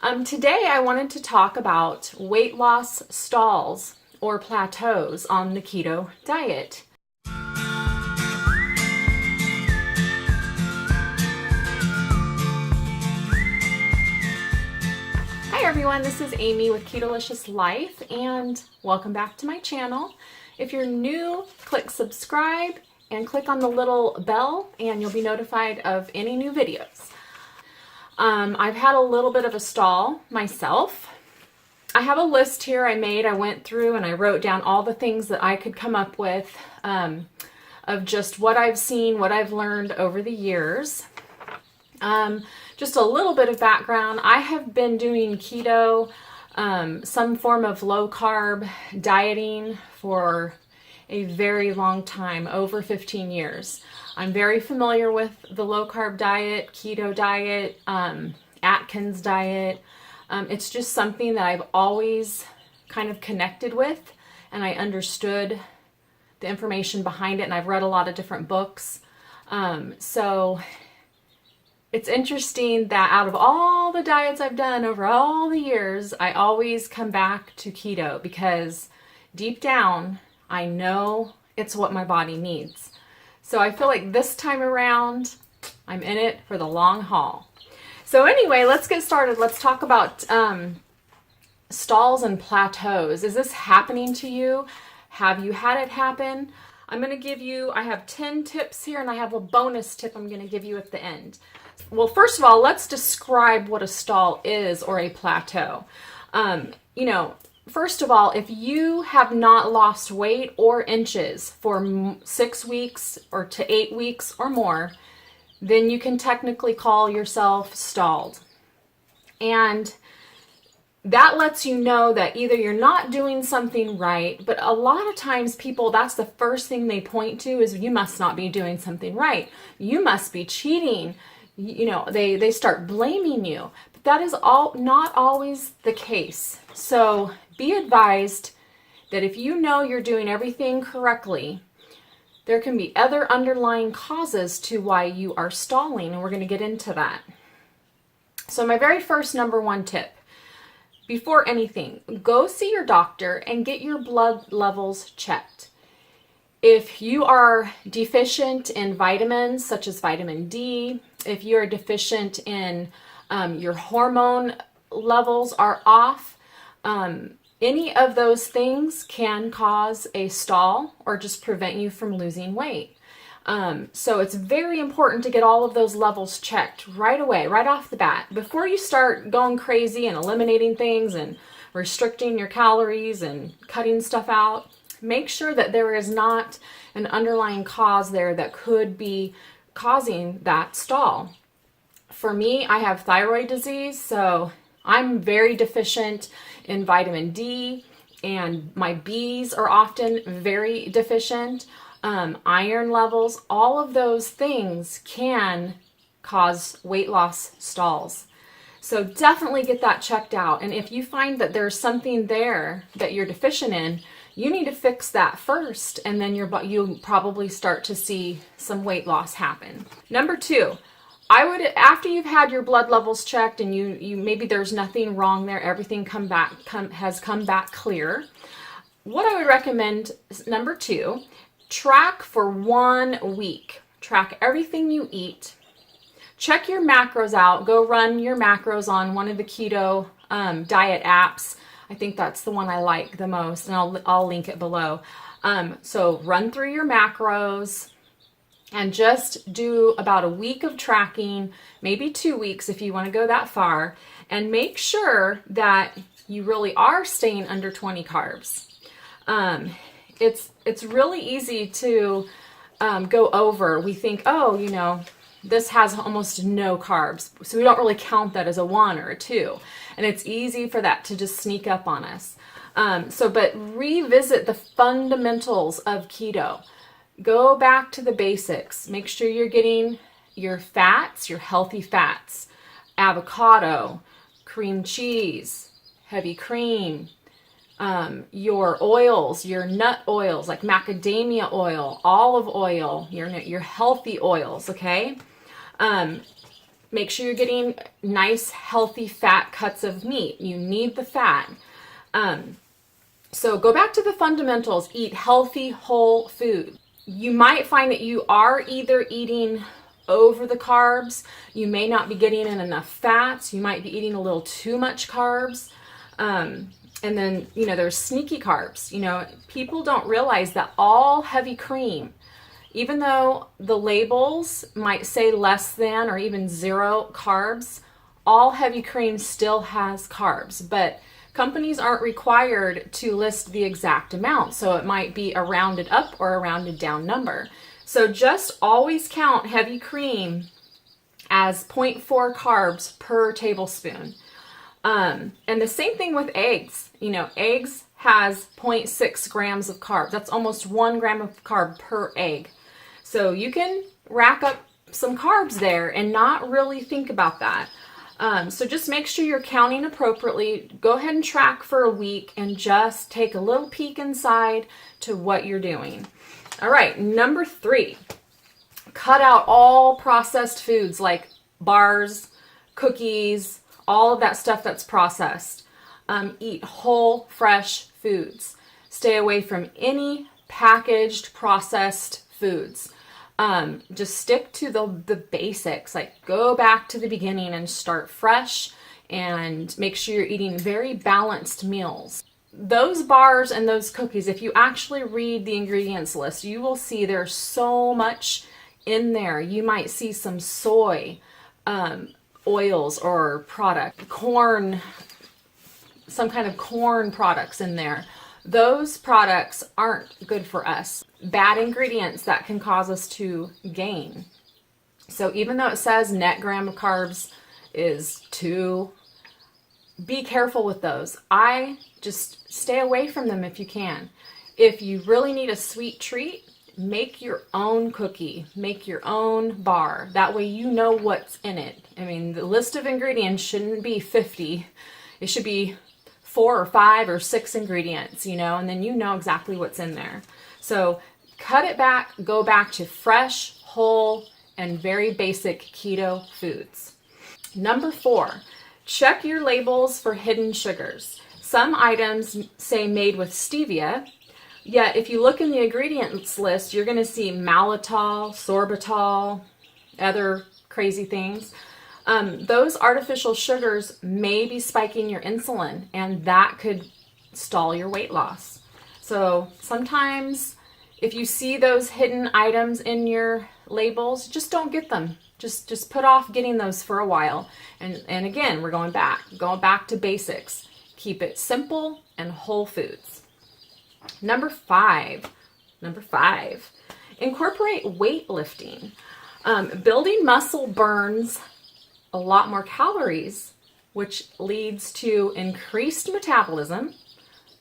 Today I wanted to talk about weight loss stalls or plateaus on the keto diet. Hi everyone, this is Amy with Ketolicious Life and welcome back to my channel. If you're new, click subscribe and click on the little bell and you'll be notified of any new videos. I've had a little bit of a stall myself. I have a list here I went through and I wrote down all the things that I could come up with of just what I've seen, what I've learned over the years. Just a little bit of background. I have been doing keto, some form of low carb dieting for a very long time, over 15 years. I'm very familiar with the low carb diet, keto diet, Atkins diet. It's just something that I've always kind of connected with, and I understood the information behind it, and I've read a lot of different books. So it's interesting that out of all the diets I've done over all the years, I always come back to keto because deep down, I know it's what my body needs. So I feel like this time around, I'm in it for the long haul. So anyway, let's get started. Let's talk about stalls and plateaus. Is this happening to you? Have you had it happen? I'm going to give you, I have 10 tips here and I have a bonus tip I'm going to give you at the end. Well, first of all, let's describe what a stall is or a plateau. First of all, if you have not lost weight or inches for 6 weeks or to 8 weeks or more, then you can technically call yourself stalled. And that lets you know that either you're not doing something right, but a lot of times people, that's the first thing they point to is you must not be doing something right. You must be cheating. They start blaming you. But that is not always the case. So be advised that if you know you're doing everything correctly, there can be other underlying causes to why you are stalling, and we're going to get into that. So my very first number one tip, before anything, go see your doctor and get your blood levels checked. If you are deficient in vitamins such as vitamin D, if you are deficient in your hormone levels are off, any of those things can cause a stall or just prevent you from losing weight. So it's very important to get all of those levels checked right away, right off the bat. Before you start going crazy and eliminating things and restricting your calories and cutting stuff out, make sure that there is not an underlying cause there that could be causing that stall. For me, I have thyroid disease, so I'm very deficient in vitamin D, and my B's are often very deficient. Iron levels, all of those things can cause weight loss stalls. So definitely get that checked out. And if you find that there's something there that you're deficient in, you need to fix that first, and then you'll probably start to see some weight loss happen. Number two, after you've had your blood levels checked and you maybe there's nothing wrong there, everything has come back clear. What I would recommend is number two, track for 1 week. Track everything you eat. Check your macros out. Go run your macros on one of the keto diet apps. I think that's the one I like the most, and I'll link it below. So run through your macros and just do about a week of tracking, maybe 2 weeks if you want to go that far, and make sure that you really are staying under 20 carbs. It's really easy to go over. We think, this has almost no carbs, so we don't really count that as a 1 or a 2, and it's easy for that to just sneak up on us. But revisit the fundamentals of keto. Go back to the basics. Make sure you're getting your fats, your healthy fats, avocado, cream cheese, heavy cream, your oils, your nut oils like macadamia oil, olive oil, your healthy oils, okay? Make sure you're getting nice, healthy, fat cuts of meat. You need the fat. So go back to the fundamentals. Eat healthy, whole food. You might find that you are either eating over the carbs. You may not be getting in enough fats. You might be eating a little too much carbs. And then, there's sneaky carbs. People don't realize that all heavy cream, even though the labels might say less than or even 0 carbs, all heavy cream still has carbs. But companies aren't required to list the exact amount. So it might be a rounded up or a rounded down number. So just always count heavy cream as 0.4 carbs per tablespoon. And the same thing with eggs. Eggs has 0.6 grams of carbs. That's almost 1 gram of carb per egg. So you can rack up some carbs there and not really think about that. So just make sure you're counting appropriately. Go ahead and track for a week and just take a little peek inside to what you're doing. All right, number 3, cut out all processed foods like bars, cookies, all of that stuff that's processed. Eat whole, fresh foods. Stay away from any packaged, processed foods. Just stick to the basics, like go back to the beginning and start fresh and make sure you're eating very balanced meals. Those bars and those cookies, if you actually read the ingredients list, you will see there's so much in there. You might see some soy, oils or product, corn, some kind of corn products in there. Those products aren't good for us. Bad ingredients that can cause us to gain. So even though it says net gram of carbs is 2, be careful with those. I just stay away from them if you can. If you really need a sweet treat, make your own cookie, make your own bar. That way you know what's in it. I mean, the list of ingredients shouldn't be 50. It should be 4 or 5 or 6 ingredients, and then you know exactly what's in there. So cut it back, go back to fresh, whole, and very basic keto foods. Number 4, check your labels for hidden sugars. Some items say made with stevia, yet if you look in the ingredients list, you're going to see maltitol, sorbitol, other crazy things. Those artificial sugars may be spiking your insulin, and that could stall your weight loss. So sometimes if you see those hidden items in your labels, just don't get them. Just put off getting those for a while. And again, we're going back to basics. Keep it simple and whole foods. Number 5, incorporate weightlifting. Building muscle burns a lot more calories, which leads to increased metabolism,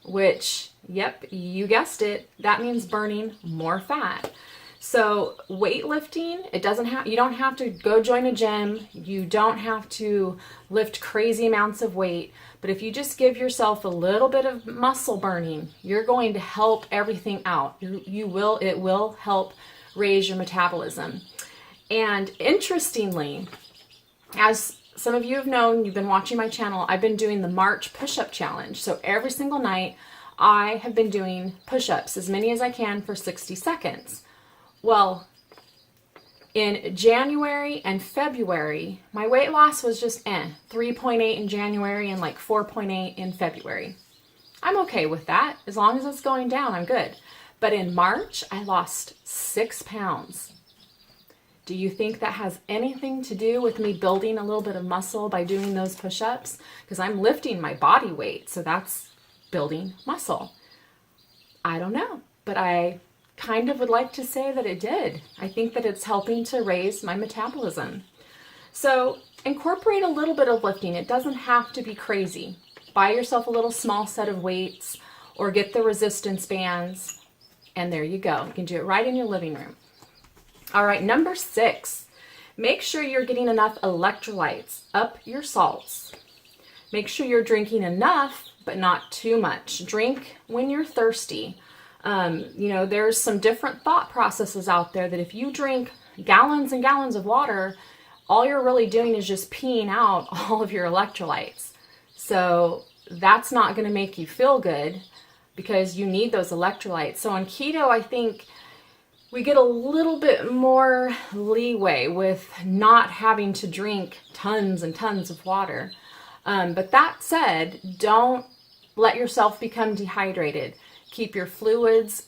which, yep, you guessed it, that means burning more fat. So weightlifting, you don't have to go join a gym, you don't have to lift crazy amounts of weight, but if you just give yourself a little bit of muscle burning, you're going to help everything out. It will help raise your metabolism. And interestingly, as some of you have known, you've been watching my channel, I've been doing the March push-up challenge. So every single night I have been doing push-ups, as many as I can for 60 seconds. Well, in January and February, my weight loss was just 3.8 in January and like 4.8 in February. I'm okay with that. As long as it's going down, I'm good. But in March, I lost 6 pounds. Do you think that has anything to do with me building a little bit of muscle by doing those push-ups? Because I'm lifting my body weight, so that's building muscle. I don't know, but I kind of would like to say that it did. I think that it's helping to raise my metabolism. So incorporate a little bit of lifting. It doesn't have to be crazy. Buy yourself a little small set of weights or get the resistance bands, and there you go. You can do it right in your living room. All right, number 6, make sure you're getting enough electrolytes. Up your salts. Make sure you're drinking enough, but not too much. Drink when you're thirsty. There's some different thought processes out there that if you drink gallons and gallons of water, all you're really doing is just peeing out all of your electrolytes. So that's not going to make you feel good because you need those electrolytes. So on keto, I think we get a little bit more leeway with not having to drink tons and tons of water. But that said, don't let yourself become dehydrated. Keep your fluids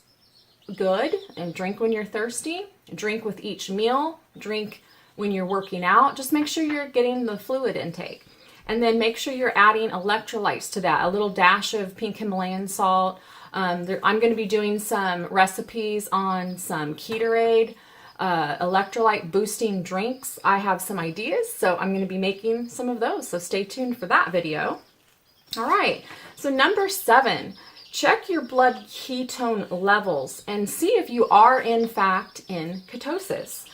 good and drink when you're thirsty. Drink with each meal. Drink when you're working out. Just make sure you're getting the fluid intake. And then make sure you're adding electrolytes to that. A little dash of pink Himalayan salt. I'm going to be doing some recipes on some Ketorade, electrolyte boosting drinks. I have some ideas, so I'm going to be making some of those. So stay tuned for that video. All right. So number 7, check your blood ketone levels and see if you are in fact in ketosis.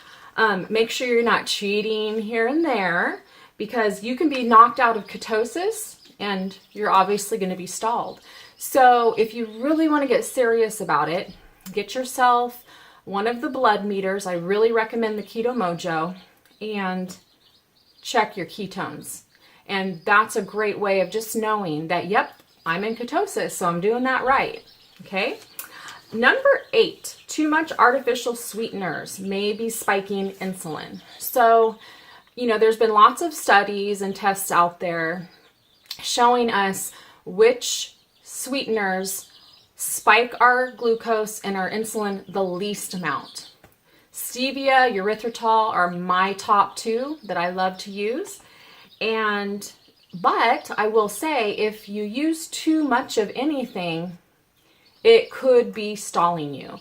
Make sure you're not cheating here and there, because you can be knocked out of ketosis and you're obviously going to be stalled. So if you really want to get serious about it, get yourself one of the blood meters. I really recommend the KETO-MOJO, and check your ketones. And that's a great way of just knowing that, yep, I'm in ketosis, so I'm doing that right. Okay. Number 8, too much artificial sweeteners may be spiking insulin. So, you know, there's been lots of studies and tests out there showing us which sweeteners spike our glucose and our insulin the least amount. Stevia, erythritol are my top 2 that I love to use. But I will say, if you use too much of anything, it could be stalling you.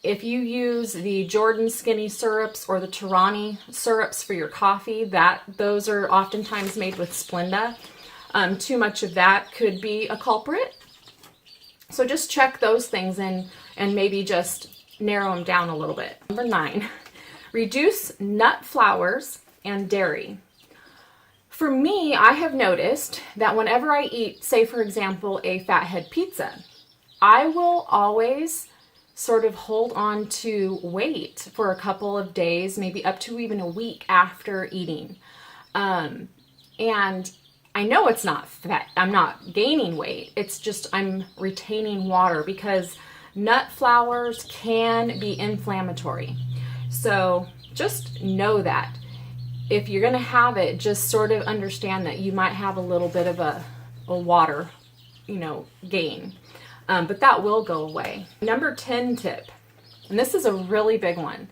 If you use the Jordan skinny syrups or the Tirani syrups for your coffee, those are oftentimes made with Splenda. Too much of that could be a culprit. So just check those things and maybe just narrow them down a little bit. Number 9, reduce nut flours and dairy. For me, I have noticed that whenever I eat, say for example, a fathead pizza, I will always sort of hold on to weight for a couple of days, maybe up to even a week after eating. And I know it's not fat. I'm not gaining weight. It's just I'm retaining water, because nut flours can be inflammatory. So just know that. If you're going to have it, just sort of understand that you might have a little bit of a water, gain. But that will go away. Number 10 tip, and this is a really big one,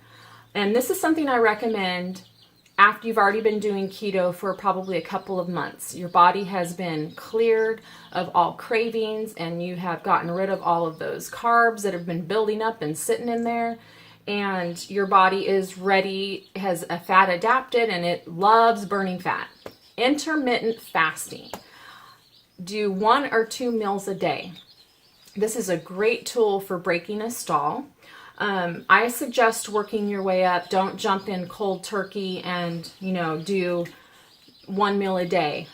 and this is something I recommend after you've already been doing keto for probably a couple of months. Your body has been cleared of all cravings, and you have gotten rid of all of those carbs that have been building up and sitting in there, and your body is ready, has a fat adapted, and it loves burning fat. Intermittent fasting. Do 1 or 2 meals a day. This is a great tool for breaking a stall. I suggest working your way up. Don't jump in cold turkey and, do 1 meal a day.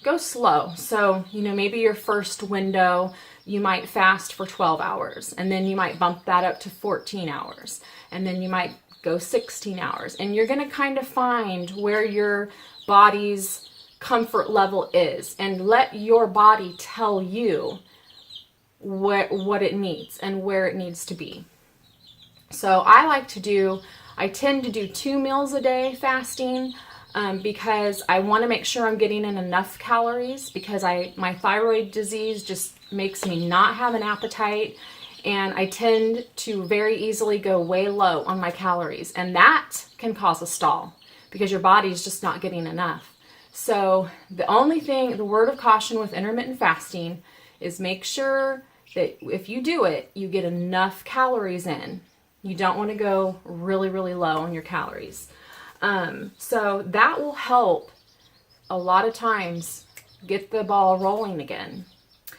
Go slow. So, maybe your first window, you might fast for 12 hours, and then you might bump that up to 14 hours, and then you might go 16 hours. And you're going to kind of find where your body's comfort level is, and let your body tell you what it needs and where it needs to be. So I tend to do 2 meals a day fasting, because I want to make sure I'm getting in enough calories, because my thyroid disease just makes me not have an appetite, and I tend to very easily go way low on my calories, and that can cause a stall because your body's just not getting enough. So the word of caution with intermittent fasting is make sure that if you do it, you get enough calories in. You don't want to go really, really low on your calories. So that will help a lot of times get the ball rolling again.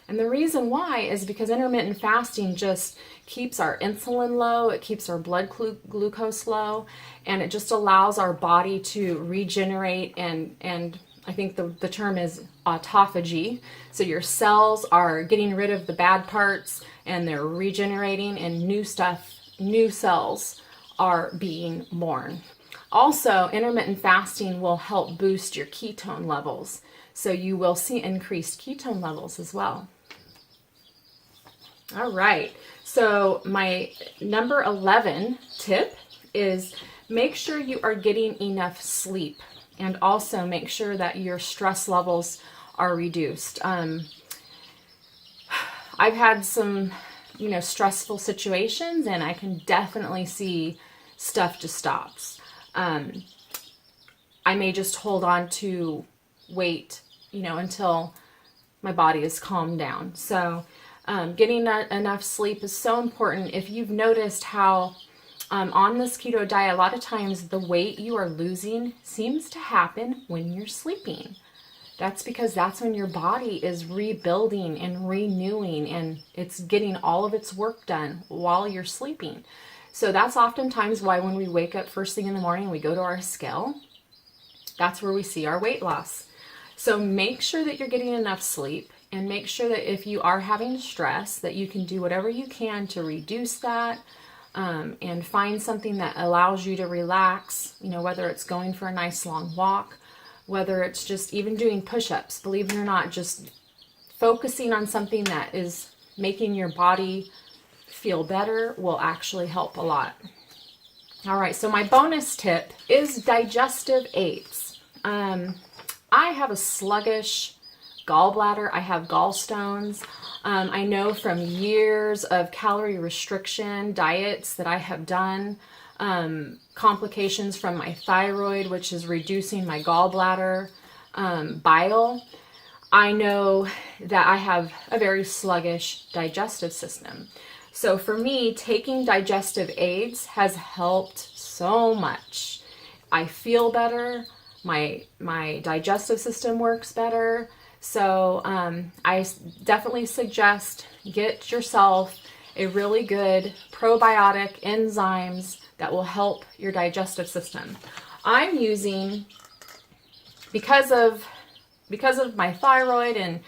And the reason why is because intermittent fasting just keeps our insulin low, it keeps our blood glucose low, and it just allows our body to regenerate, and I think the term is autophagy. So your cells are getting rid of the bad parts and they're regenerating, and new cells are being born. Also, intermittent fasting will help boost your ketone levels. So you will see increased ketone levels as well. All right. So my number 11 tip is make sure you are getting enough sleep, and also make sure that your stress levels are reduced. I've had some, stressful situations, and I can definitely see stuff just stops. I may just hold on to weight, until my body is calmed down. So getting enough sleep is so important. If you've noticed how on this keto diet, a lot of times the weight you are losing seems to happen when you're sleeping. That's because that's when your body is rebuilding and renewing, and it's getting all of its work done while you're sleeping. So that's oftentimes why when we wake up first thing in the morning and we go to our scale, that's where we see our weight loss. So make sure that you're getting enough sleep, and make sure that if you are having stress, that you can do whatever you can to reduce that, and find something that allows you to relax, whether it's going for a nice long walk, whether it's just even doing push-ups. Believe it or not, just focusing on something that is making your body feel better will actually help a lot. All right, so my bonus tip is digestive aids. I have a sluggish gallbladder. I have gallstones. I know from years of calorie restriction diets that I have done, complications from my thyroid, which is reducing my gallbladder, bile. I know that I have a very sluggish digestive system. So for me, taking digestive aids has helped so much. I feel better. My digestive system works better. So I definitely suggest get yourself a really good probiotic enzymes that will help your digestive system. I'm using, because of my thyroid and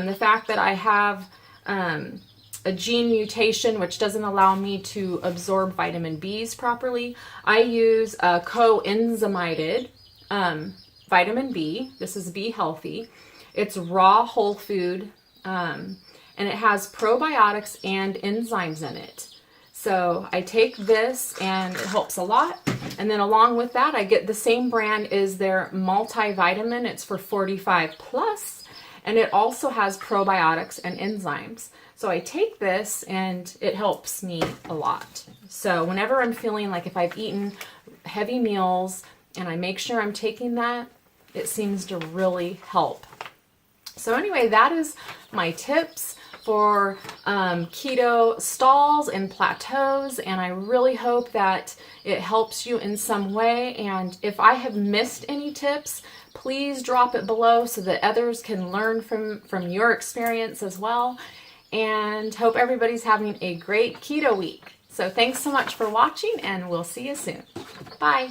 the fact that I have a gene mutation which doesn't allow me to absorb vitamin B's properly, I use a CoEnzymated vitamin B. This is Be Healthy. It's raw whole food, and it has probiotics and enzymes in it. So I take this and it helps a lot. And then along with that, I get the same brand is their multivitamin. It's for 45 plus, and it also has probiotics and enzymes. So I take this and it helps me a lot. So whenever I'm feeling like if I've eaten heavy meals and I make sure I'm taking that, it seems to really help. So anyway, that is my tips for keto stalls and plateaus, and I really hope that it helps you in some way. And if I have missed any tips, please drop it below so that others can learn from your experience as well. And hope everybody's having a great keto week. So thanks so much for watching, and we'll see you soon. Bye.